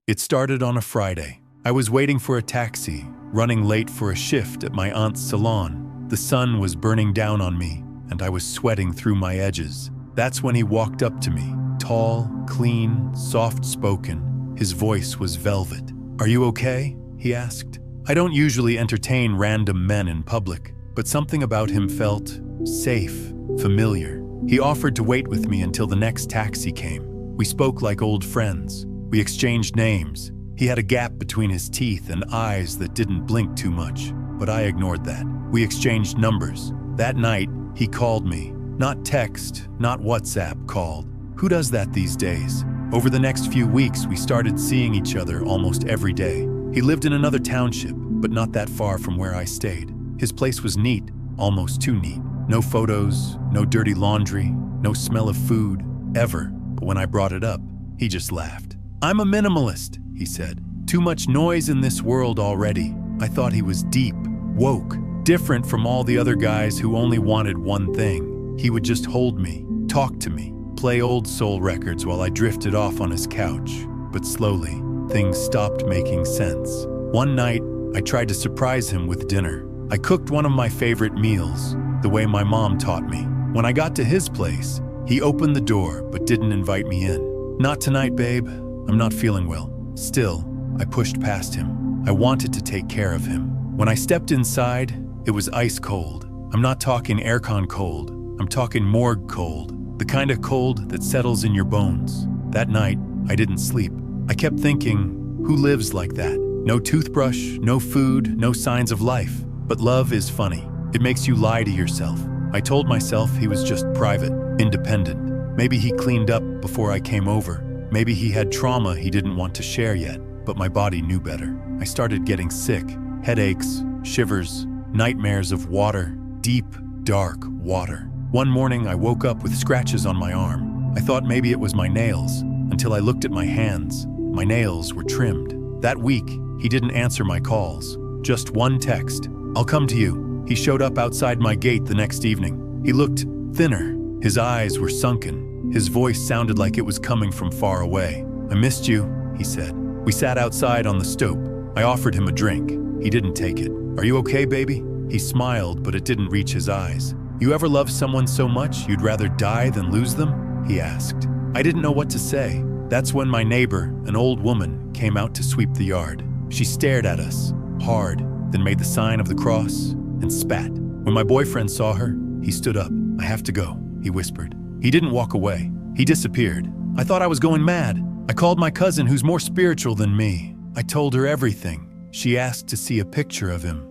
It started on a Friday. I was waiting for a taxi, running late for a shift at my aunt's salon. The sun was burning down on me, and I was sweating through my edges. That's when he walked up to me, tall, clean, soft-spoken. His voice was velvet. "Are you okay?" he asked. I don't usually entertain random men in public, but something about him felt safe, familiar. He offered to wait with me until the next taxi came. We spoke like old friends. We exchanged names. He had a gap between his teeth and eyes that didn't blink too much, but I ignored that. We exchanged numbers. That night, he called me. Not text, not WhatsApp, called. Who does that these days? Over the next few weeks, we started seeing each other almost every day. He lived in another township, but not that far from where I stayed. His place was neat, almost too neat. No photos, no dirty laundry, no smell of food, ever. But when I brought it up, he just laughed. "I'm a minimalist," he said. "Too much noise in this world already." I thought he was deep, woke, different from all the other guys who only wanted one thing. He would just hold me, talk to me, play old soul records while I drifted off on his couch. But slowly, things stopped making sense. One night, I tried to surprise him with dinner. I cooked one of my favorite meals, the way my mom taught me. When I got to his place, he opened the door but didn't invite me in. "Not tonight, babe. I'm not feeling well." Still, I pushed past him. I wanted to take care of him. When I stepped inside, it was ice cold. I'm not talking aircon cold. I'm talking morgue cold. The kind of cold that settles in your bones. That night, I didn't sleep. I kept thinking, who lives like that? No toothbrush, no food, no signs of life. But love is funny. It makes you lie to yourself. I told myself he was just private, independent. Maybe he cleaned up before I came over. Maybe he had trauma he didn't want to share yet, but my body knew better. I started getting sick, headaches, shivers, nightmares of water, deep, dark water. One morning I woke up with scratches on my arm. I thought maybe it was my nails, until I looked at my hands. My nails were trimmed. That week, he didn't answer my calls. Just one text, "I'll come to you." He showed up outside my gate the next evening. He looked thinner. His eyes were sunken. His voice sounded like it was coming from far away. "I missed you," he said. We sat outside on the stoop. I offered him a drink. He didn't take it. "Are you okay, baby?" He smiled, but it didn't reach his eyes. "You ever love someone so much you'd rather die than lose them?" he asked. I didn't know what to say. That's when my neighbor, an old woman, came out to sweep the yard. She stared at us, hard, then made the sign of the cross and spat. When my boyfriend saw her, he stood up. "I have to go," he whispered. He didn't walk away. He disappeared. I thought I was going mad. I called my cousin who's more spiritual than me. I told her everything. She asked to see a picture of him.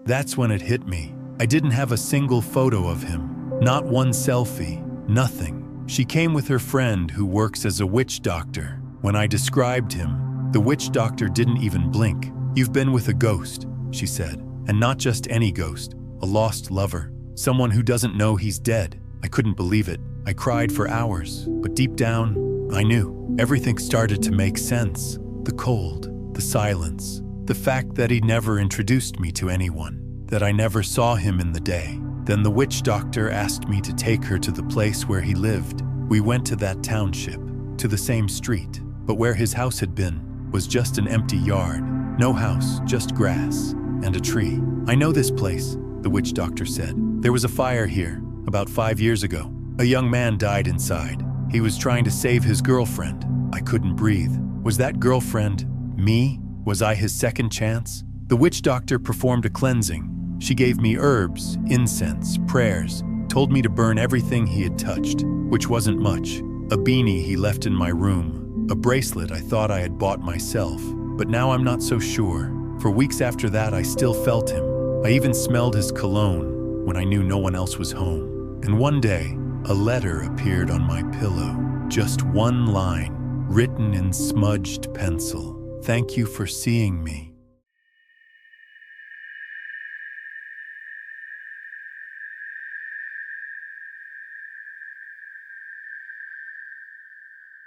That's when it hit me. I didn't have a single photo of him. Not one selfie. Nothing. She came with her friend who works as a witch doctor. When I described him, the witch doctor didn't even blink. "You've been with a ghost," she said. "And not just any ghost. A lost lover. Someone who doesn't know he's dead." I couldn't believe it. I cried for hours, but deep down, I knew. Everything started to make sense. The cold, the silence, the fact that he never introduced me to anyone, that I never saw him in the day. Then the witch doctor asked me to take her to the place where he lived. We went to that township, to the same street, but where his house had been was just an empty yard. No house, just grass and a tree. "I know this place," the witch doctor said. "There was a fire here about 5 years ago. A young man died inside. He was trying to save his girlfriend. I couldn't breathe. Was that girlfriend me? Was I his second chance?" The witch doctor performed a cleansing. She gave me herbs, incense, prayers, told me to burn everything he had touched, which wasn't much. A beanie he left in my room, a bracelet I thought I had bought myself, but now I'm not so sure. For weeks after that, I still felt him. I even smelled his cologne when I knew no one else was home. And one day, a letter appeared on my pillow. Just one line, written in smudged pencil. "Thank you for seeing me."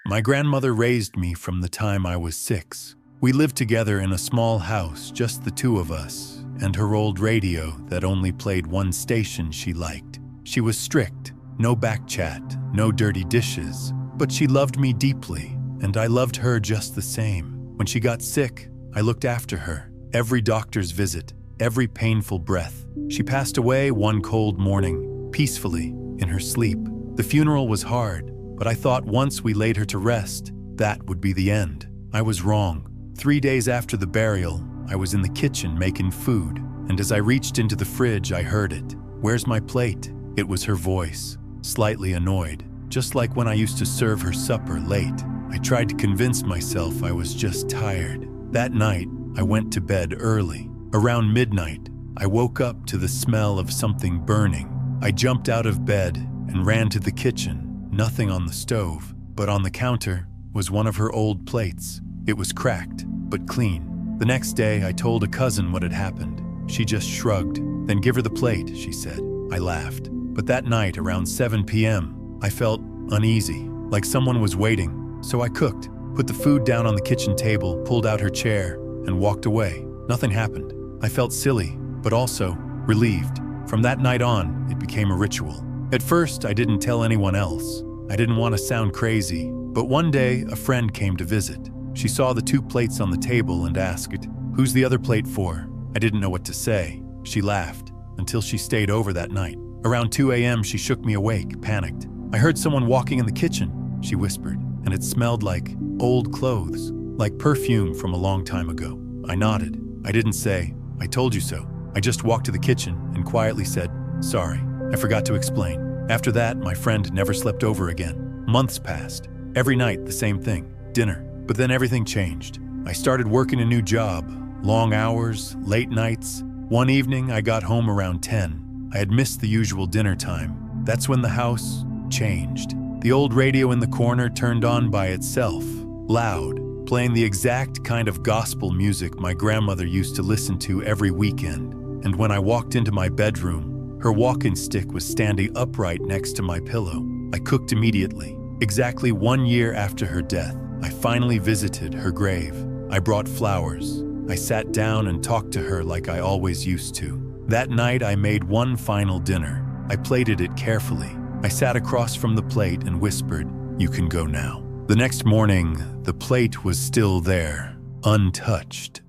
My grandmother raised me from the time I was 6. We lived together in a small house, just the two of us, and her old radio that only played one station she liked. She was strict, no back chat, no dirty dishes, but she loved me deeply, and I loved her just the same. When she got sick, I looked after her. Every doctor's visit, every painful breath. She passed away one cold morning, peacefully, in her sleep. The funeral was hard, but I thought once we laid her to rest, that would be the end. I was wrong. 3 days after the burial, I was in the kitchen making food, and as I reached into the fridge, I heard it. "Where's my plate?" It was her voice, slightly annoyed, just like when I used to serve her supper late. I tried to convince myself I was just tired. That night, I went to bed early. Around midnight, I woke up to the smell of something burning. I jumped out of bed and ran to the kitchen. Nothing on the stove, but on the counter was one of her old plates. It was cracked, but clean. The next day, I told a cousin what had happened. She just shrugged. "Then give her the plate," she said. I laughed. But that night, around 7 p.m., I felt uneasy, like someone was waiting. So I cooked, put the food down on the kitchen table, pulled out her chair, and walked away. Nothing happened. I felt silly, but also relieved. From that night on, it became a ritual. At first, I didn't tell anyone else. I didn't want to sound crazy, but one day, a friend came to visit. She saw the 2 plates on the table and asked, "Who's the other plate for?" I didn't know what to say. She laughed, until she stayed over that night. Around 2 a.m., she shook me awake, panicked. "I heard someone walking in the kitchen," she whispered, and it smelled like old clothes, like perfume from a long time ago. I nodded. I didn't say, "I told you so." I just walked to the kitchen and quietly said, "Sorry, I forgot to explain." After that, my friend never slept over again. Months passed. Every night, the same thing, dinner. But then everything changed. I started working a new job, long hours, late nights. One evening, I got home around 10. I had missed the usual dinner time. That's when the house changed. The old radio in the corner turned on by itself, loud, playing the exact kind of gospel music my grandmother used to listen to every weekend. And when I walked into my bedroom, her walking stick was standing upright next to my pillow. I cooked immediately. Exactly 1 year after her death, I finally visited her grave. I brought flowers. I sat down and talked to her like I always used to. That night, I made one final dinner. I plated it carefully. I sat across from the plate and whispered, "You can go now." The next morning, the plate was still there, untouched.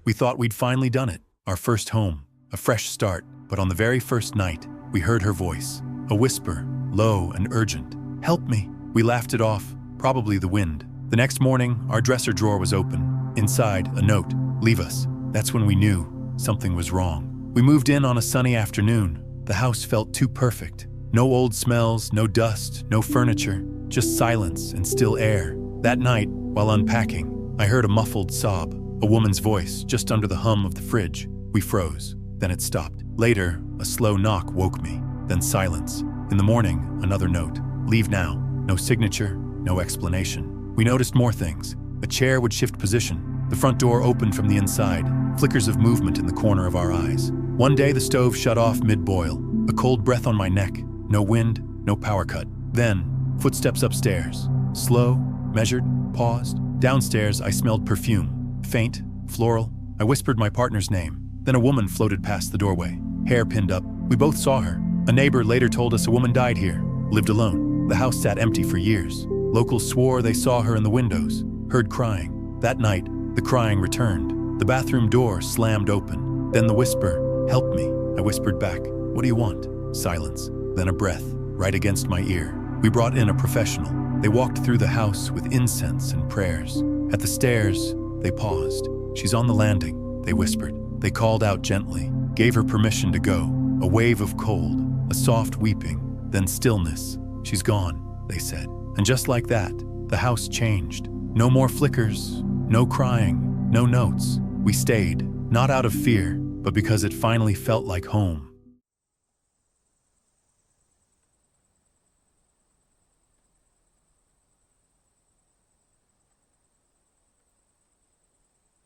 We thought we'd finally done it, our first home, a fresh start. But on the very first night, we heard her voice, a whisper, low and urgent. "Help me." We laughed it off, probably the wind. The next morning, our dresser drawer was open. Inside, a note, "Leave us." That's when we knew something was wrong. We moved in on a sunny afternoon. The house felt too perfect. No old smells, no dust, no furniture, just silence and still air. That night, while unpacking, I heard a muffled sob, a woman's voice just under the hum of the fridge. We froze. Then it stopped. Later, a slow knock woke me. Then silence. In the morning, another note. "Leave now." No signature, no explanation. We noticed more things. A chair would shift position. The front door opened from the inside. Flickers of movement in the corner of our eyes. One day, the stove shut off mid-boil. A cold breath on my neck. No wind, no power cut. Then, footsteps upstairs. Slow, measured, paused. Downstairs, I smelled perfume. Faint, floral. I whispered my partner's name. Then a woman floated past the doorway, hair pinned up. We both saw her. A neighbor later told us a woman died here, lived alone. The house sat empty for years. Locals swore they saw her in the windows, heard crying. That night, the crying returned. The bathroom door slammed open. Then the whisper, "Help me." I whispered back, "What do you want?" Silence. Then a breath, right against my ear. We brought in a professional. They walked through the house with incense and prayers. At the stairs, they paused. "She's on the landing," they whispered. They called out gently, gave her permission to go. A wave of cold, a soft weeping, then stillness. "She's gone," they said. And just like that, the house changed. No more flickers, no crying, no notes. We stayed, not out of fear, but because it finally felt like home.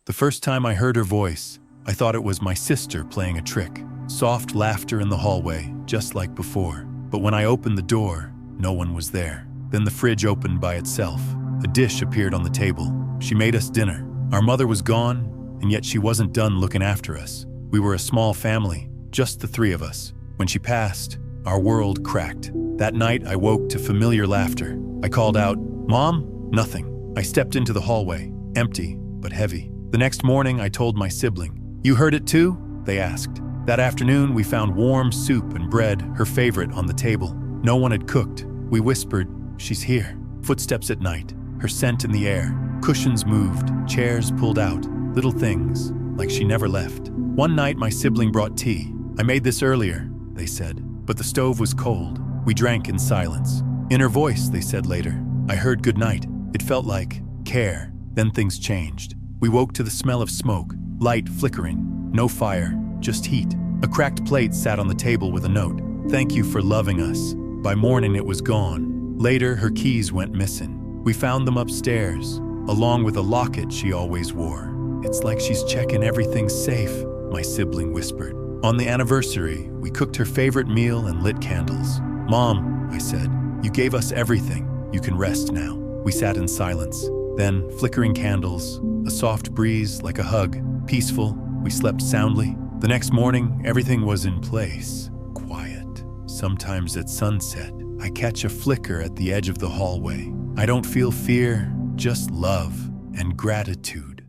The first time I heard her voice, I thought it was my sister playing a trick. Soft laughter in the hallway, just like before. But when I opened the door, no one was there. Then the fridge opened by itself. A dish appeared on the table. She made us dinner. Our mother was gone, and yet she wasn't done looking after us. We were a small family, just the three of us. When she passed, our world cracked. That night, I woke to familiar laughter. I called out, "Mom?" Nothing. I stepped into the hallway, empty but heavy. The next morning, I told my sibling. "You heard it too?" they asked. That afternoon, we found warm soup and bread, her favorite, on the table. No one had cooked. We whispered, "She's here." Footsteps at night, her scent in the air. Cushions moved, chairs pulled out, little things, like she never left. One night, my sibling brought tea. "I made this earlier," they said, but the stove was cold. We drank in silence. In her voice, they said later, I heard goodnight. It felt like care. Then things changed. We woke to the smell of smoke, light flickering, no fire, just heat. A cracked plate sat on the table with a note. "Thank you for loving us." By morning, it was gone. Later, her keys went missing. We found them upstairs, along with a locket she always wore. "It's like she's checking everything's safe," my sibling whispered. On the anniversary, we cooked her favorite meal and lit candles. "Mom," I said, "you gave us everything. You can rest now." We sat in silence. Then, flickering candles, a soft breeze like a hug, peaceful, we slept soundly. The next morning, everything was in place, quiet. Sometimes at sunset, I catch a flicker at the edge of the hallway. I don't feel fear, just love and gratitude.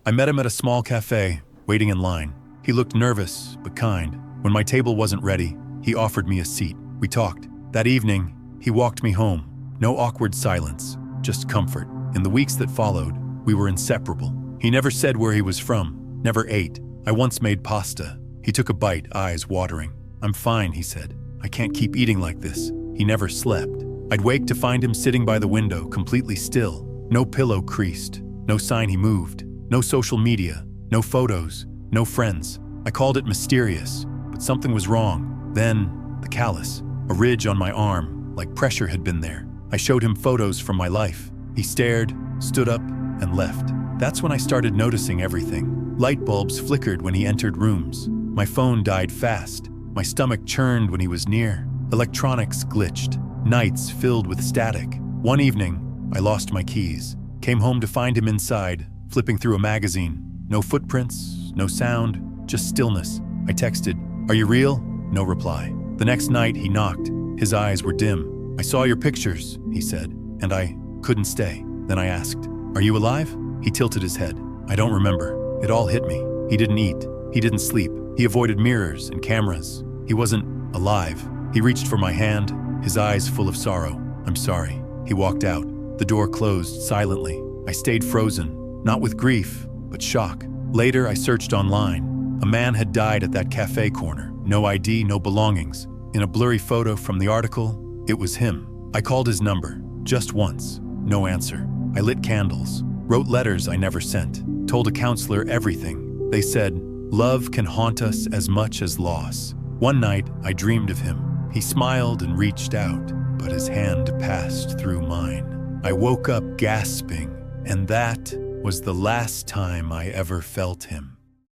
I met him at a small cafe, waiting in line. He looked nervous, but kind. When my table wasn't ready, he offered me a seat. We talked. That evening, he walked me home. No awkward silence, just comfort. In the weeks that followed, we were inseparable. He never said where he was from, never ate. I once made pasta. He took a bite, eyes watering. "I'm fine," he said. "I can't keep eating like this." He never slept. I'd wake to find him sitting by the window, completely still. No pillow creased, no sign he moved. No social media, no photos, no friends. I called it mysterious, but something was wrong. Then, the callus, a ridge on my arm, like pressure had been there. I showed him photos from my life. He stared, stood up, and left. That's when I started noticing everything. Light bulbs flickered when he entered rooms. My phone died fast. My stomach churned when he was near. Electronics glitched. Nights filled with static. One evening, I lost my keys. Came home to find him inside, flipping through a magazine. No footprints, no sound, just stillness. I texted, "Are you real?" No reply. The next night, he knocked. His eyes were dim. "I saw your pictures," he said, and I couldn't stay. Then I asked, "Are you alive?" He tilted his head. "I don't remember. It all hit me. He didn't eat. He didn't sleep. He avoided mirrors and cameras. He wasn't alive." He reached for my hand, his eyes full of sorrow. "I'm sorry." He walked out. The door closed silently. I stayed frozen. Not with grief, but shock. Later, I searched online. A man had died at that cafe corner. No ID, no belongings. In a blurry photo from the article, it was him. I called his number, just once. No answer. I lit candles, wrote letters I never sent, told a counselor everything. They said, love can haunt us as much as loss. One night, I dreamed of him. He smiled and reached out, but his hand passed through mine. I woke up gasping, and that was the last time I ever felt him.